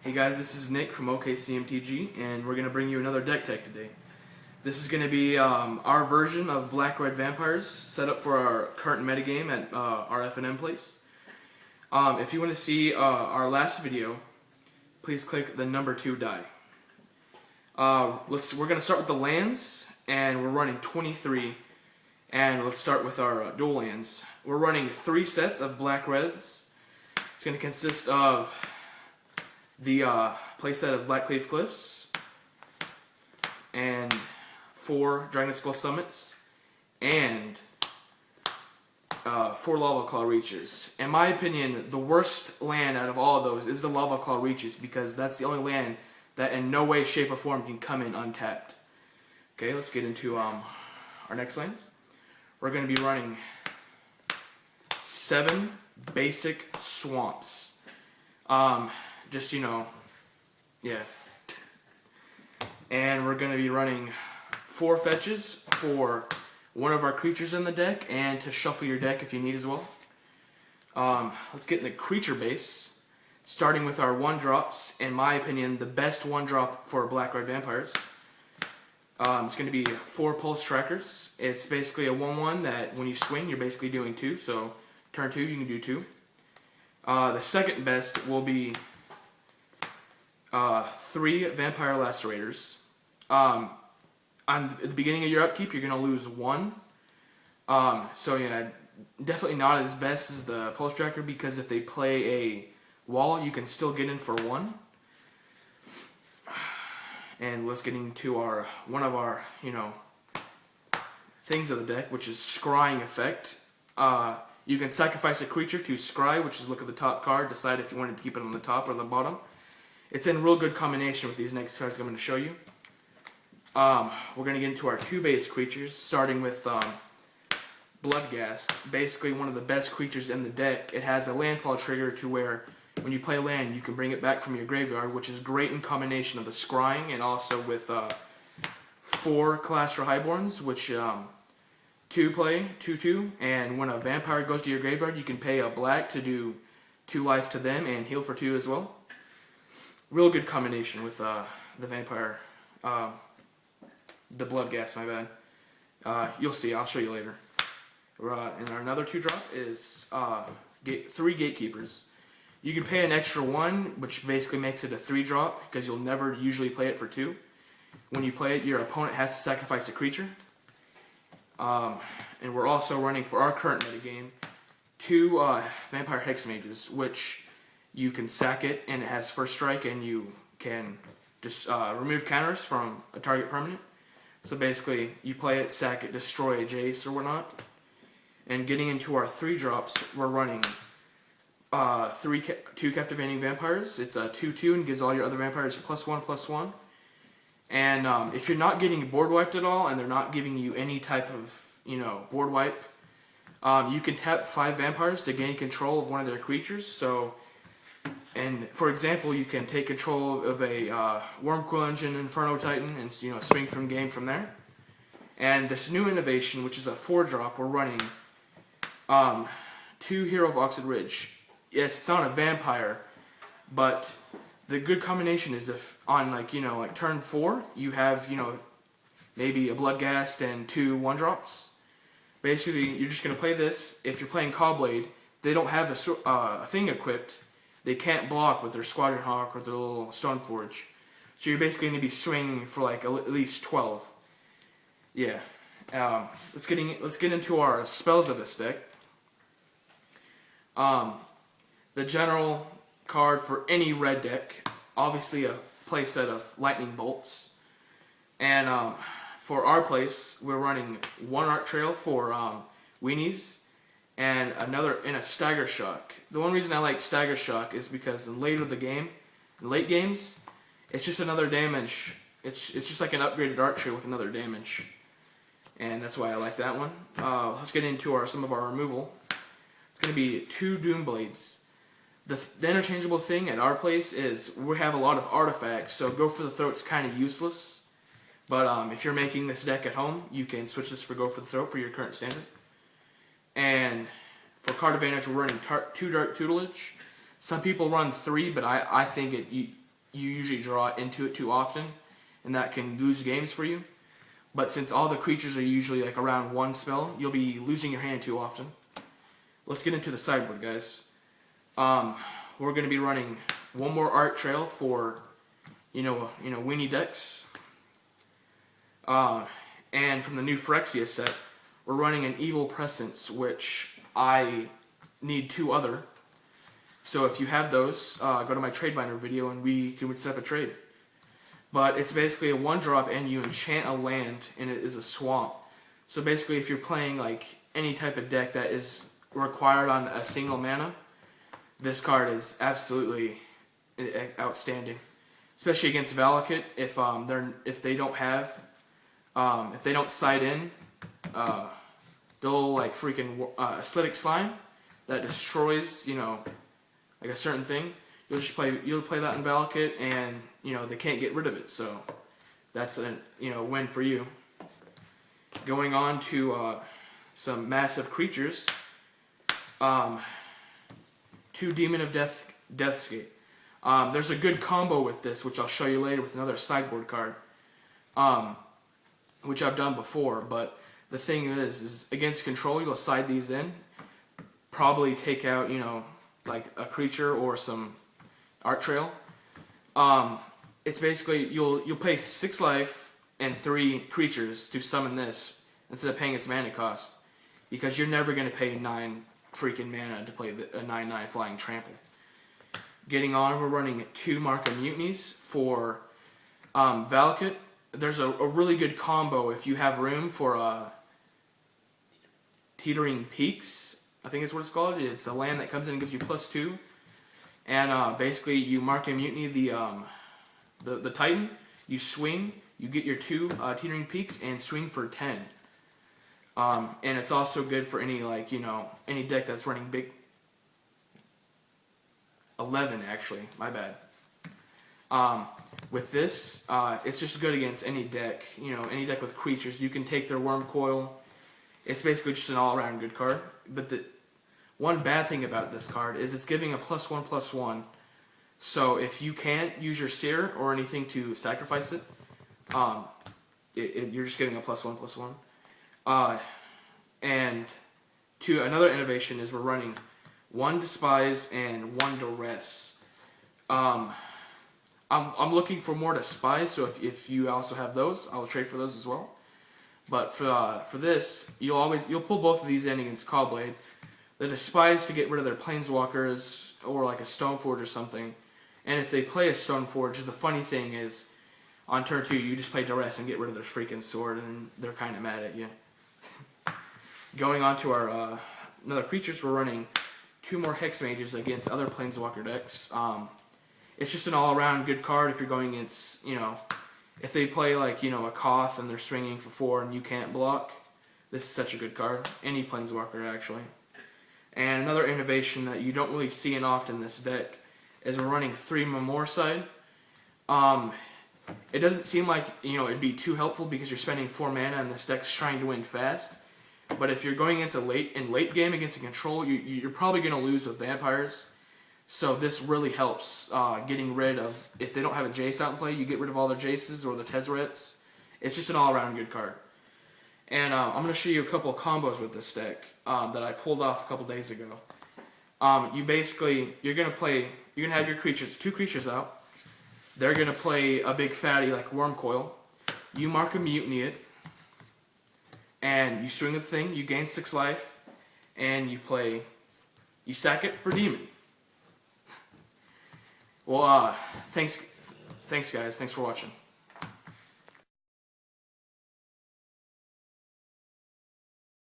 Hey guys, this is Nick from OKC MTG, and we're going to bring you another deck tech today. This is going to be our version of Black-Red Vampires set up for our current metagame at our F&M place. If you want to see our last video, please click the number 2 die. We're going to start with the lands, and we're running 23, and let's start with our dual lands. We're running 3 sets of Black-Reds. It's going to consist of the playset of Blackcleave Cliffs and 4 Dragonskull Summits and 4 Lavaclaw Reaches. In my opinion, the worst land out of all of those is the Lavaclaw Reaches, because that's the only land that in no way, shape, or form can come in untapped. Okay, let's get into our next lands. We're going to be running 7 basic swamps. Just, yeah. And we're going to be running 4 fetches for one of our creatures in the deck, and to shuffle your deck if you need as well. Let's get in the creature base, starting with our 1-drops. In my opinion, the best 1-drop for Black-Red Vampires. It's going to be 4 Pulse Trackers. It's basically a 1/1 that when you swing, you're basically doing 2. So turn 2, you can do 2. The second best will be 3 Vampire Lacerators. On the beginning of your upkeep, you're going to lose 1. So yeah, definitely not as best as the Pulse Tracker, because if they play a wall, you can still get in for 1. And let's get into one of our things of the deck, which is Scrying Effect. You can sacrifice a creature to scry, which is look at the top card, decide if you wanted to keep it on the top or the bottom. It's in real good combination with these next cards I'm going to show you. We're going to get into our 2 base creatures, starting with Bloodghast. Basically one of the best creatures in the deck. It has a landfall trigger to where when you play a land, you can bring it back from your graveyard, which is great in combination of the scrying and also with 4 Kalastria Highborns, which 2 play 2/2, and when a vampire goes to your graveyard, you can pay a black to do 2 life to them and heal for 2 as well. Real good combination with the vampire, the Bloodghast, my bad. You'll see, I'll show you later. And our another 2-drop is 3 Gatekeepers. You can pay an extra 1, which basically makes it a 3-drop, because you'll never usually play it for 2. When you play it, your opponent has to sacrifice a creature. And we're also running, for our current metagame, 2 Vampire Hexmages, which you can sack it, and it has first strike, and you can just remove counters from a target permanent. So basically, you play it, sack it, destroy a Jace or whatnot. And getting into our 3-drops, we're running 2 Captivating Vampires. It's a 2/2 and gives all your other vampires +1/+1. And if you're not getting board wiped at all, and they're not giving you any type of board wipe, you can tap 5 vampires to gain control of one of their creatures. So, and for example, you can take control of a Wormcoil Engine, Inferno Titan, and swing from game from there. And this new innovation, which is a 4-drop, we're running 2 Hero of Oxid Ridge. Yes, it's not a vampire, but the good combination is if on like turn 4 you have maybe a Bloodghast and 2 1-drops. Basically, you're just gonna play this. If you're playing Cobblade, they don't have a thing equipped. They can't block with their Squadron Hawk or their little Stoneforge. So you're basically gonna be swinging for like at least 12. Yeah. Let's get into our spells of this deck. The general card for any red deck, obviously a playset of Lightning Bolts. And for our place, we're running 1 Art Trail for Weenies, and another in a Staggershock. The one reason I like Staggershock is because in late games, it's just another damage. It's just like an upgraded Art Trail with another damage, and that's why I like that one. Let's get into some of our removal. It's going to be 2 Doomblades. The interchangeable thing at our place is we have a lot of artifacts, so Go for the Throat's kind of useless. But if you're making this deck at home, you can switch this for Go for the Throat for your current standard. And for card advantage, we're running 2 Dark Tutelage. Some people run 3, but I think you usually draw into it too often, and that can lose games for you. But since all the creatures are usually like around one spell, you'll be losing your hand too often. Let's get into the sideboard, guys. We're going to be running one more art trail for, weenie decks. And from the new Phyrexia set, we're running an Evil Presence, which I need 2 other. So if you have those, go to my trade binder video and we can set up a trade. But it's basically a 1-drop and you enchant a land and it is a swamp. So basically if you're playing like any type of deck that is required on a single mana, this card is absolutely outstanding. Especially against Valakut, if they don't side in, they'll like freaking acidic slime that destroys, like a certain thing. You'll play that in Valakut, and they can't get rid of it. So that's a win for you. Going on to some massive creatures. 2 Demon of Deathscape. There's a good combo with this, which I'll show you later with another sideboard card, which I've done before. But the thing is against control, you'll side these in, probably take out like a creature or some art trail. It's basically you'll pay 6 life and 3 creatures to summon this instead of paying its mana cost, because you're never going to pay 9 freaking mana to play a 9/9 flying trample. Getting on, we're running 2 Mark of Mutinies for Valakut. There's a really good combo if you have room for Teetering Peaks, I think that's what it's called. It's a land that comes in and gives you +2. And basically you Mark of Mutiny the Titan, you swing, you get your 2 Teetering Peaks and swing for 10. And it's also good for any any deck that's running big. 11 actually, my bad. With this, it's just good against any deck. Any deck with creatures. You can take their Worm Coil. It's basically just an all-around good card. But the one bad thing about this card is it's giving a +1/+1. So if you can't use your Seer or anything to sacrifice it, you're just getting a +1/+1. And another innovation is we're running 1 Despise and 1 Duress. I'm looking for more Despise, so if you also have those, I'll trade for those as well. But for this, you'll pull both of these in against Callblade. The Despise to get rid of their Planeswalkers or like a Stoneforge or something. And if they play a Stoneforge, the funny thing is, on turn 2, you just play Duress and get rid of their freaking sword, and they're kind of mad at you. Going on to our another creatures, we're running 2 more Hexmages against other Planeswalker decks. It's just an all-around good card if you're going against, if they play like, a Koth and they're swinging for 4 and you can't block. This is such a good card. Any Planeswalker, actually. And another innovation that you don't really see often in this deck is we're running 3 Memoricide. It doesn't seem like, it'd be too helpful because you're spending 4 mana and this deck's trying to win fast. But if you're going into late game against a control, you're probably going to lose with vampires. So this really helps getting rid of, if they don't have a Jace out in play, you get rid of all their Jaces or the Tezerets. It's just an all-around good card. And I'm going to show you a couple of combos with this deck that I pulled off a couple days ago. You're going to have your creatures, 2 creatures out. They're going to play a big fatty like Worm Coil. You Mark of Mutiny it. And you swing the thing, you gain 6 life, and you sack it for Demon. Well, thanks guys, thanks for watching.